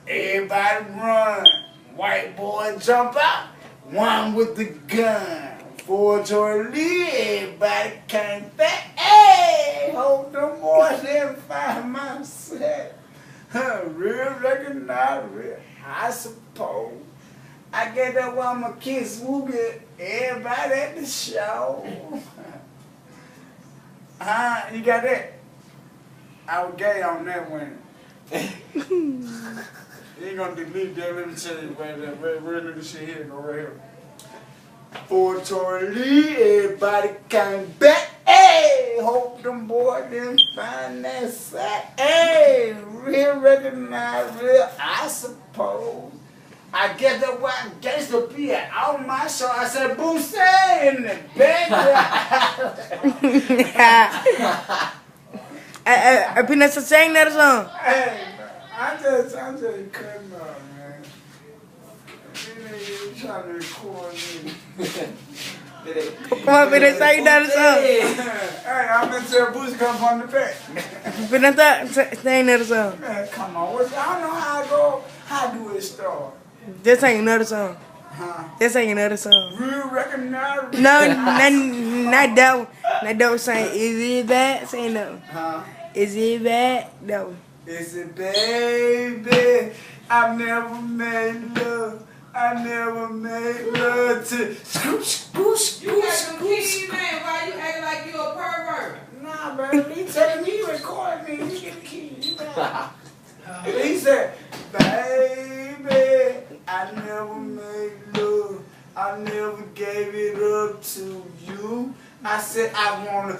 Everybody run. White boy jump out. One with the gun. For to leave, everybody came back. Hey, hope them boys didn't find my set. Real recognize real, I suppose. I guess that's why my kids will get everybody at the show. You got that? I was gay on that one. You ain't gonna delete that. Let me tell you where this shit here go right here. For Charlie, everybody came back. Hey, hope them boys didn't find that sack. Hey, real recognize real, I suppose. I guess that's why gangsta be at all my show. I said, Boosie in the background. I Peanuts sang that song. Hey, I'm just cutting up, man. You trying to record me. Come on, Peanuts, sing that song. Hey, I'm gonna tell Boosie come from the back. Peanuts, sing that song. Man, come on. I don't know how I go. How do it start? Just sing another song. Huh? Just sing another song. Real recognize. No, not that one. Not that one. Saying, is it bad? Say no. Huh? Is it bad? No. Is it baby? I've never made love. I never made love to scoosh. You got some keys, man. Why you acting like you a pervert? Nah, baby. He telling me you recording me. You get the key. He said, baby, I never made love. I never gave it up to you. I said I wanna